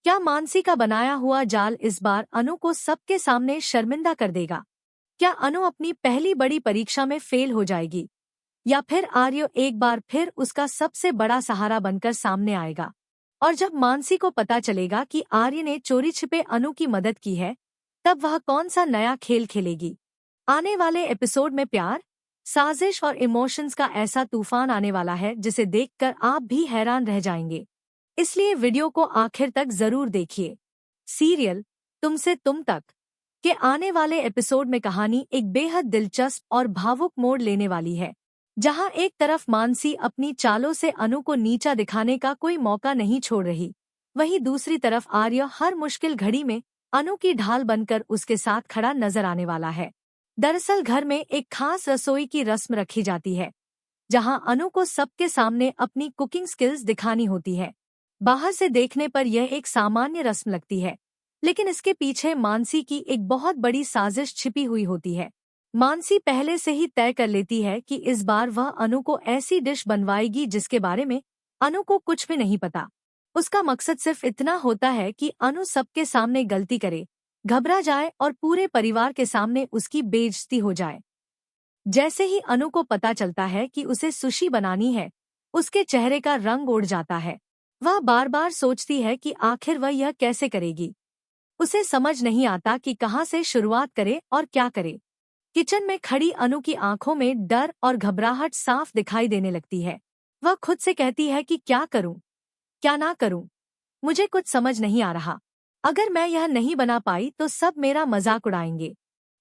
क्या मानसी का बनाया हुआ जाल इस बार अनु को सबके सामने शर्मिंदा कर देगा? क्या अनु अपनी पहली बड़ी परीक्षा में फेल हो जाएगी? या फिर आर्य एक बार फिर उसका सबसे बड़ा सहारा बनकर सामने आएगा? और जब मानसी को पता चलेगा कि आर्य ने चोरी छिपे अनु की मदद की है, तब वह कौन सा नया खेल खेलेगी? आने वाले एपिसोड में प्यार, साजिश और इमोशंस का ऐसा तूफान आने वाला है जिसे देखकर आप भी हैरान रह जाएंगे। इसलिए वीडियो को आखिर तक जरूर देखिए। सीरियल तुमसे तुम तक के आने वाले एपिसोड में कहानी एक बेहद दिलचस्प और भावुक मोड़ लेने वाली है, जहां एक तरफ मानसी अपनी चालों से अनु को नीचा दिखाने का कोई मौका नहीं छोड़ रही, वहीं दूसरी तरफ आर्य हर मुश्किल घड़ी में अनु की ढाल बनकर उसके साथ खड़ा नजर आने वाला है। दरअसल घर में एक खास रसोई की रस्म रखी जाती है, जहां अनु को सबके सामने अपनी कुकिंग स्किल्स दिखानी होती है। बाहर से देखने पर यह एक सामान्य रस्म लगती है, लेकिन इसके पीछे मानसी की एक बहुत बड़ी साजिश छिपी हुई होती है। मानसी पहले से ही तय कर लेती है कि इस बार वह अनु को ऐसी डिश बनवाएगी जिसके बारे में अनु को कुछ भी नहीं पता। उसका मकसद सिर्फ इतना होता है कि अनु सबके सामने गलती करे, घबरा जाए और पूरे परिवार के सामने उसकी बेइज्जती हो जाए। जैसे ही अनु को पता चलता है कि उसे सुशी बनानी है, उसके चेहरे का रंग उड़ जाता है। वह बार बार सोचती है कि आखिर वह यह कैसे करेगी। उसे समझ नहीं आता कि कहाँ से शुरुआत करे और क्या करे। किचन में खड़ी अनु की आंखों में डर और घबराहट साफ दिखाई देने लगती है। वह खुद से कहती है कि क्या करूं, क्या ना करूं, मुझे कुछ समझ नहीं आ रहा। अगर मैं यह नहीं बना पाई तो सब मेरा मजाक उड़ाएंगे।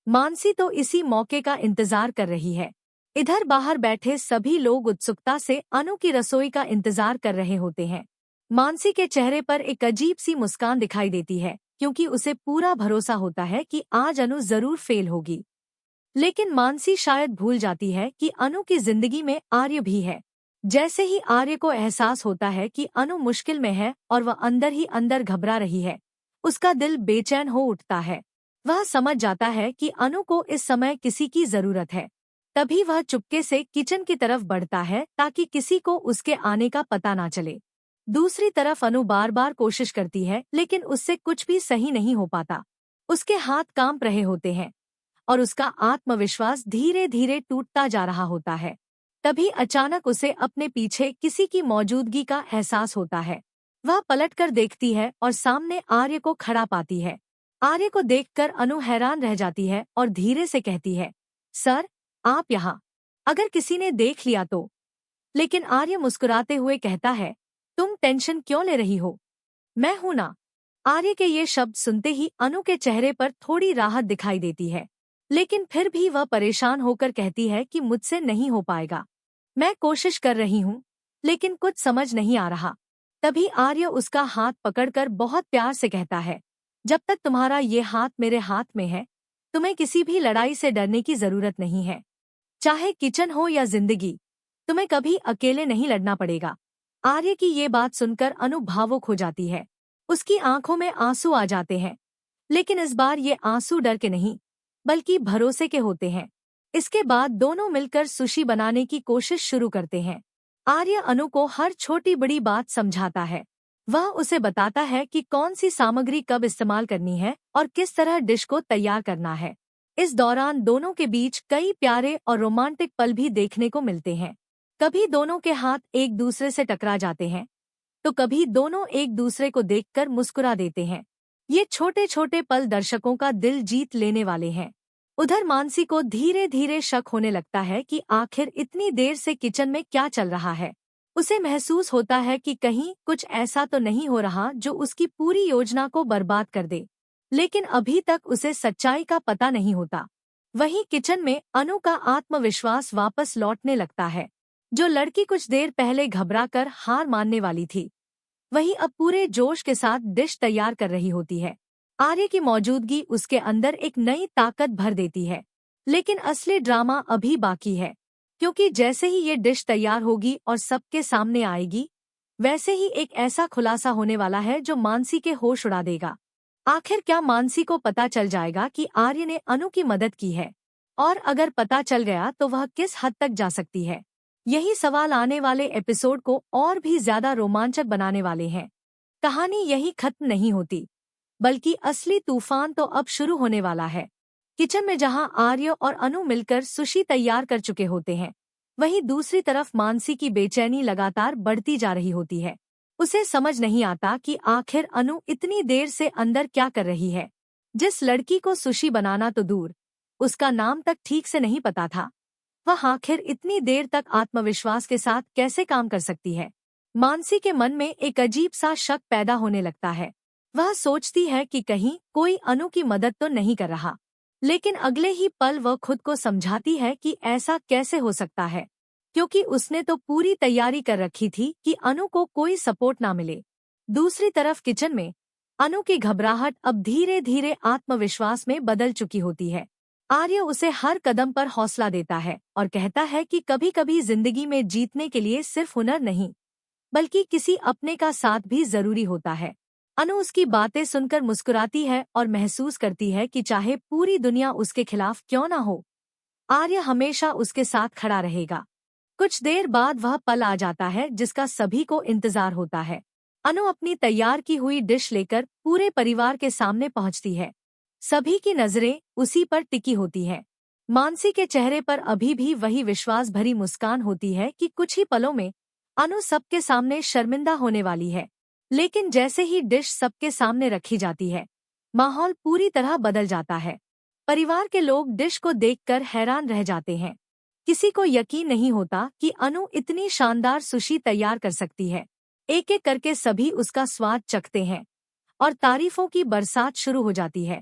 मानसी तो इसी मौके का इंतजार कर रही है। इधर बाहर बैठे सभी लोग उत्सुकता से अनु की रसोई का इंतजार कर रहे होते हैं। मानसी के चेहरे पर एक अजीब सी मुस्कान दिखाई देती है, क्योंकि उसे पूरा भरोसा होता है कि आज अनु जरूर फेल होगी। लेकिन मानसी शायद भूल जाती है कि अनु की जिंदगी में आर्य भी है। जैसे ही आर्य को एहसास होता है कि अनु मुश्किल में है और वह अंदर ही अंदर घबरा रही है, उसका दिल बेचैन हो उठता है। वह समझ जाता है कि अनु को इस समय किसी की जरूरत है। तभी वह चुपके से किचन की तरफ बढ़ता है ताकि किसी को उसके आने का पता ना चले। दूसरी तरफ अनु बार बार कोशिश करती है, लेकिन उससे कुछ भी सही नहीं हो पाता। उसके हाथ कांप रहे होते हैं और उसका आत्मविश्वास धीरे धीरे टूटता जा रहा होता है। तभी अचानक उसे अपने पीछे किसी की मौजूदगी का एहसास होता है। वह पलटकर देखती है और सामने आर्य को खड़ा पाती है। आर्य को देखकर अनु हैरान रह जाती है और धीरे से कहती है, सर, आप यहाँ? अगर किसी ने देख लिया तो? लेकिन आर्य मुस्कुराते हुए कहता है, तुम टेंशन क्यों ले रही हो, मैं हूं ना। आर्य के ये शब्द सुनते ही अनु के चेहरे पर थोड़ी राहत दिखाई देती है, लेकिन फिर भी वह परेशान होकर कहती है कि मुझसे नहीं हो पाएगा। मैं कोशिश कर रही हूँ, लेकिन कुछ समझ नहीं आ रहा। तभी आर्य उसका हाथ पकड़कर बहुत प्यार से कहता है, जब तक तुम्हारा ये हाथ मेरे हाथ में है, तुम्हें किसी भी लड़ाई से डरने की जरूरत नहीं है। चाहे किचन हो या जिंदगी, तुम्हें कभी अकेले नहीं लड़ना पड़ेगा। आर्य की ये बात सुनकर अनु भावुक हो जाती है। उसकी आंखों में आंसू आ जाते हैं, लेकिन इस बार ये आंसू डर के नहीं, बल्कि भरोसे के होते हैं। इसके बाद दोनों मिलकर सुशी बनाने की कोशिश शुरू करते हैं। आर्य अनु को हर छोटी बड़ी बात समझाता है। वह उसे बताता है कि कौन सी सामग्री कब इस्तेमाल करनी है और किस तरह डिश को तैयार करना है। इस दौरान दोनों के बीच कई प्यारे और रोमांटिक पल भी देखने को मिलते हैं। कभी दोनों के हाथ एक दूसरे से टकरा जाते हैं, तो कभी दोनों एक दूसरे को देखकर मुस्कुरा देते हैं। ये छोटे छोटे पल दर्शकों का दिल जीत लेने वाले हैं। उधर मानसी को धीरे धीरे शक होने लगता है कि आखिर इतनी देर से किचन में क्या चल रहा है। उसे महसूस होता है कि कहीं कुछ ऐसा तो नहीं हो रहा जो उसकी पूरी योजना को बर्बाद कर दे, लेकिन अभी तक उसे सच्चाई का पता नहीं होता। वहीं किचन में अनु का आत्मविश्वास वापस लौटने लगता है। जो लड़की कुछ देर पहले घबराकर हार मानने वाली थी, वही अब पूरे जोश के साथ डिश तैयार कर रही होती है। आर्य की मौजूदगी उसके अंदर एक नई ताकत भर देती है। लेकिन असली ड्रामा अभी बाकी है, क्योंकि जैसे ही ये डिश तैयार होगी और सबके सामने आएगी, वैसे ही एक ऐसा खुलासा होने वाला है जो मानसी के होश उड़ा देगा। आखिर क्या मानसी को पता चल जाएगा कि आर्य ने अनु की मदद की है? और अगर पता चल गया तो वह किस हद तक जा सकती है? यही सवाल आने वाले एपिसोड को और भी ज्यादा रोमांचक बनाने वाले हैं। कहानी यही खत्म नहीं होती, बल्कि असली तूफान तो अब शुरू होने वाला है। किचन में जहां आर्य और अनु मिलकर सुशी तैयार कर चुके होते हैं, वहीं दूसरी तरफ मानसी की बेचैनी लगातार बढ़ती जा रही होती है। उसे समझ नहीं आता कि आखिर अनु इतनी देर से अंदर क्या कर रही है। जिस लड़की को सुशी बनाना तो दूर, उसका नाम तक ठीक से नहीं पता था, वह आखिर इतनी देर तक आत्मविश्वास के साथ कैसे काम कर सकती है। मानसी के मन में एक अजीब सा शक पैदा होने लगता है। वह सोचती है कि कहीं कोई अनु की मदद तो नहीं कर रहा, लेकिन अगले ही पल वह खुद को समझाती है कि ऐसा कैसे हो सकता है, क्योंकि उसने तो पूरी तैयारी कर रखी थी कि अनु को कोई सपोर्ट ना मिले। दूसरी तरफ किचन में अनु की घबराहट अब धीरे धीरे आत्मविश्वास में बदल चुकी होती है। आर्य उसे हर कदम पर हौसला देता है और कहता है कि कभी कभी जिंदगी में जीतने के लिए सिर्फ हुनर नहीं, बल्कि किसी अपने का साथ भी जरूरी होता है। अनु उसकी बातें सुनकर मुस्कुराती है और महसूस करती है कि चाहे पूरी दुनिया उसके खिलाफ क्यों ना हो, आर्य हमेशा उसके साथ खड़ा रहेगा। कुछ देर बाद वह पल आ जाता है जिसका सभी को इंतजार होता है। अनु अपनी तैयार की हुई डिश लेकर पूरे परिवार के सामने पहुंचती है। सभी की नजरें उसी पर टिकी होती है। मानसी के चेहरे पर अभी भी वही विश्वास भरी मुस्कान होती है कि कुछ ही पलों में अनु सबके सामने शर्मिंदा होने वाली है। लेकिन जैसे ही डिश सबके सामने रखी जाती है, माहौल पूरी तरह बदल जाता है। परिवार के लोग डिश को देखकर हैरान रह जाते हैं। किसी को यकीन नहीं होता कि अनु इतनी शानदार सुशी तैयार कर सकती है। एक एक करके सभी उसका स्वाद चखते हैं और तारीफों की बरसात शुरू हो जाती है।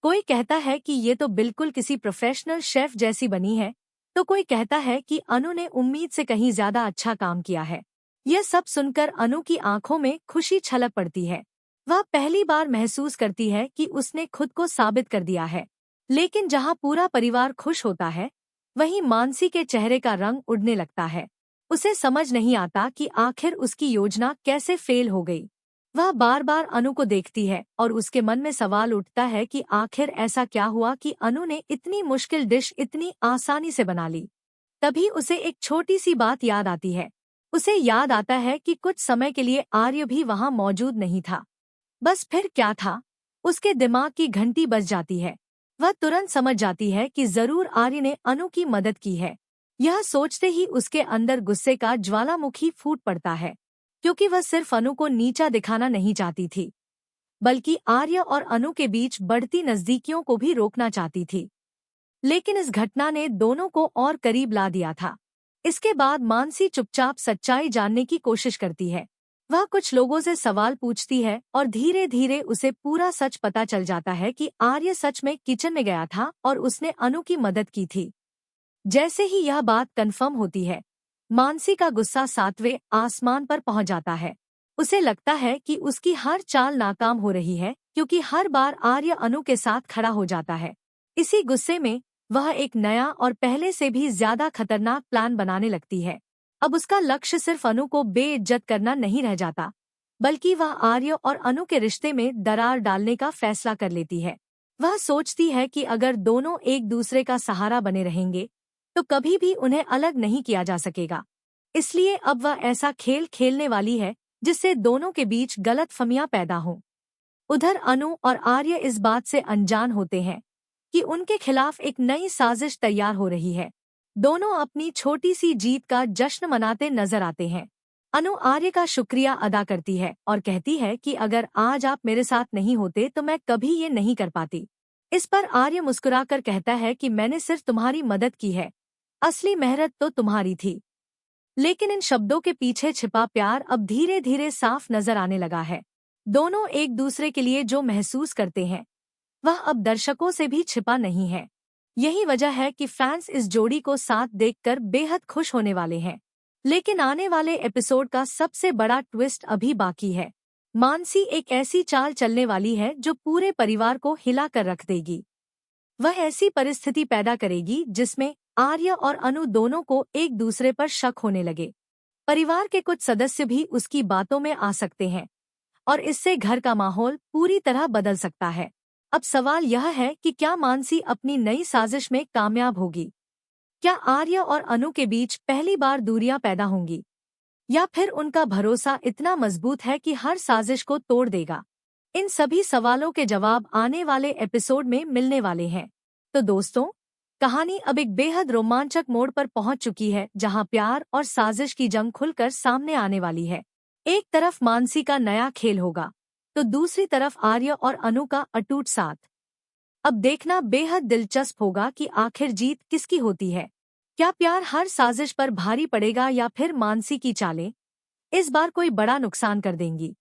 कोई कहता है कि ये तो बिल्कुल किसी प्रोफेशनल शेफ जैसी बनी है, तो कोई कहता है कि अनु ने उम्मीद से कहीं ज्यादा अच्छा काम किया है। यह सब सुनकर अनु की आंखों में खुशी छलक पड़ती है। वह पहली बार महसूस करती है कि उसने खुद को साबित कर दिया है। लेकिन जहां पूरा परिवार खुश होता है, वहीं मानसी के चेहरे का रंग उड़ने लगता है। उसे समझ नहीं आता कि आखिर उसकी योजना कैसे फेल हो गई। वह बार बार अनु को देखती है और उसके मन में सवाल उठता है कि आखिर ऐसा क्या हुआ कि अनु ने इतनी मुश्किल डिश इतनी आसानी से बना ली। तभी उसे एक छोटी सी बात याद आती है। उसे याद आता है कि कुछ समय के लिए आर्य भी वहां मौजूद नहीं था। बस फिर क्या था? उसके दिमाग की घंटी बज जाती है। वह तुरंत समझ जाती है कि जरूर आर्य ने अनु की मदद की है। यह सोचते ही उसके अंदर गुस्से का ज्वालामुखी फूट पड़ता है, क्योंकि वह सिर्फ अनु को नीचा दिखाना नहीं चाहती थी, बल्कि आर्य और अनु के बीच बढ़ती नजदीकियों को भी रोकना चाहती थी। लेकिन इस घटना ने दोनों को और करीब ला दिया था। इसके बाद मानसी चुपचाप सच्चाई जानने की कोशिश करती है। वह कुछ लोगों से सवाल पूछती है और धीरे धीरे उसे पूरा सच पता चल जाता है कि आर्य सच में किचन में गया था और उसने अनु की मदद की थी। जैसे ही यह बात कंफर्म होती है, मानसी का गुस्सा 7वें आसमान पर पहुंच जाता है। उसे लगता है कि उसकी हर चाल नाकाम हो रही है, क्योंकि हर बार आर्य अनु के साथ खड़ा हो जाता है। इसी गुस्से में वह एक नया और पहले से भी ज्यादा खतरनाक प्लान बनाने लगती है। अब उसका लक्ष्य सिर्फ अनु को बेइज्जत करना नहीं रह जाता, बल्कि वह आर्य और अनु के रिश्ते में दरार डालने का फैसला कर लेती है। वह सोचती है कि अगर दोनों एक दूसरे का सहारा बने रहेंगे, तो कभी भी उन्हें अलग नहीं किया जा सकेगा। इसलिए अब वह ऐसा खेल खेलने वाली है जिससे दोनों के बीच गलतफहमियां पैदा हों। उधर अनु और आर्य इस बात से अनजान होते हैं कि उनके खिलाफ एक नई साजिश तैयार हो रही है। दोनों अपनी छोटी सी जीत का जश्न मनाते नजर आते हैं। अनु आर्य का शुक्रिया अदा करती है और कहती है कि अगर आज आप मेरे साथ नहीं होते तो मैं कभी ये नहीं कर पाती। इस पर आर्य मुस्कुराकर कहता है कि मैंने सिर्फ तुम्हारी मदद की है, असली मेहनत तो तुम्हारी थी। लेकिन इन शब्दों के पीछे छिपा प्यार अब धीरे धीरे साफ नजर आने लगा है। दोनों एक दूसरे के लिए जो महसूस करते हैं, वह अब दर्शकों से भी छिपा नहीं है। यही वजह है कि फैंस इस जोड़ी को साथ देखकर बेहद खुश होने वाले हैं। लेकिन आने वाले एपिसोड का सबसे बड़ा ट्विस्ट अभी बाकी है। मानसी एक ऐसी चाल चलने वाली है जो पूरे परिवार को हिला कर रख देगी। वह ऐसी परिस्थिति पैदा करेगी जिसमें आर्य और अनु दोनों को एक दूसरे पर शक होने लगे। परिवार के कुछ सदस्य भी उसकी बातों में आ सकते हैं और इससे घर का माहौल पूरी तरह बदल सकता है। अब सवाल यह है कि क्या मानसी अपनी नई साजिश में कामयाब होगी? क्या आर्य और अनु के बीच पहली बार दूरियां पैदा होंगी? या फिर उनका भरोसा इतना मजबूत है कि हर साजिश को तोड़ देगा? इन सभी सवालों के जवाब आने वाले एपिसोड में मिलने वाले हैं। तो दोस्तों, कहानी अब एक बेहद रोमांचक मोड़ पर पहुंच चुकी है, जहां प्यार और साजिश की जंग खुलकर सामने आने वाली है। एक तरफ मानसी का नया खेल होगा, तो दूसरी तरफ आर्य और अनु का अटूट साथ। अब देखना बेहद दिलचस्प होगा कि आखिर जीत किसकी होती है। क्या प्यार हर साजिश पर भारी पड़ेगा या फिर मानसी की चालें इस बार कोई बड़ा नुकसान कर देंगी?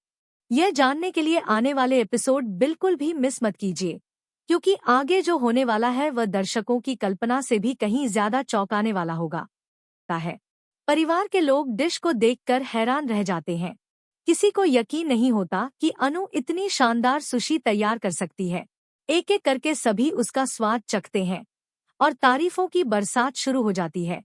यह जानने के लिए आने वाले एपिसोड बिल्कुल भी मिस मत कीजिए, क्योंकि आगे जो होने वाला है वह दर्शकों की कल्पना से भी कहीं ज्यादा चौंकाने वाला होगा। परिवार के लोग डिश को देखकर हैरान रह जाते हैं। किसी को यकीन नहीं होता कि अनु इतनी शानदार सुशी तैयार कर सकती है। एक एक करके सभी उसका स्वाद चखते हैं और तारीफों की बरसात शुरू हो जाती है।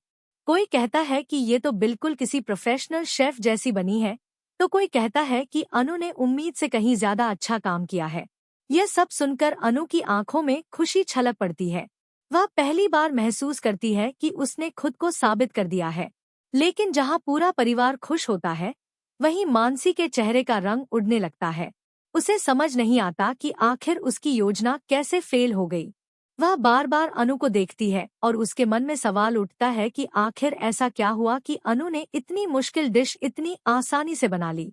कोई कहता है कि ये तो बिल्कुल किसी प्रोफेशनल शेफ जैसी बनी है, तो कोई कहता है कि अनु ने उम्मीद से कहीं ज्यादा अच्छा काम किया है। यह सब सुनकर अनु की आंखों में खुशी छलक पड़ती है। वह पहली बार महसूस करती है कि उसने खुद को साबित कर दिया है। लेकिन जहां पूरा परिवार खुश होता है, वहीं मानसी के चेहरे का रंग उड़ने लगता है। उसे समझ नहीं आता कि आखिर उसकी योजना कैसे फेल हो गई। वह बार बार अनु को देखती है और उसके मन में सवाल उठता है कि आखिर ऐसा क्या हुआ कि अनु ने इतनी मुश्किल डिश इतनी आसानी से बना ली।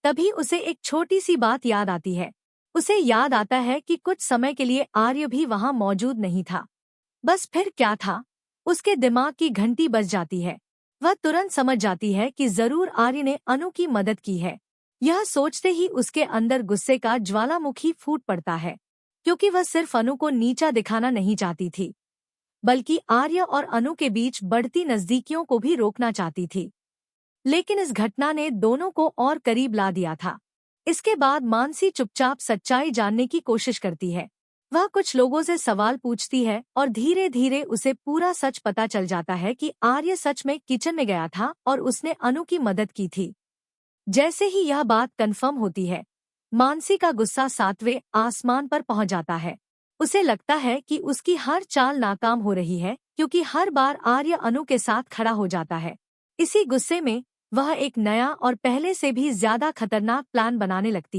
तभी उसे एक छोटी सी बात याद आती है। उसे याद आता है कि कुछ समय के लिए आर्य भी वहां मौजूद नहीं था। बस फिर क्या था? उसके दिमाग की घंटी बज जाती है। वह तुरंत समझ जाती है कि जरूर आर्य ने अनु की मदद की है। यह सोचते ही उसके अंदर गुस्से का ज्वालामुखी फूट पड़ता है, क्योंकि वह सिर्फ अनु को नीचा दिखाना नहीं चाहती थी, बल्कि आर्य और अनु के बीच बढ़ती नजदीकियों को भी रोकना चाहती थी। लेकिन इस घटना ने दोनों को और करीब ला दिया था। इसके बाद मानसी चुपचाप सच्चाई जानने की कोशिश करती है। वह कुछ लोगों से सवाल पूछती है और धीरे धीरे उसे पूरा सच पता चल जाता है कि आर्य सच में किचन में गया था और उसने अनु की मदद की थी। जैसे ही यह बात कंफर्म होती है, मानसी का गुस्सा 7वें आसमान पर पहुंच जाता है। उसे लगता है कि उसकी हर चाल नाकाम हो रही है, क्योंकि हर बार आर्य अनु के साथ खड़ा हो जाता है। इसी गुस्से में वह एक नया और पहले से भी ज्यादा खतरनाक प्लान बनाने लगती है।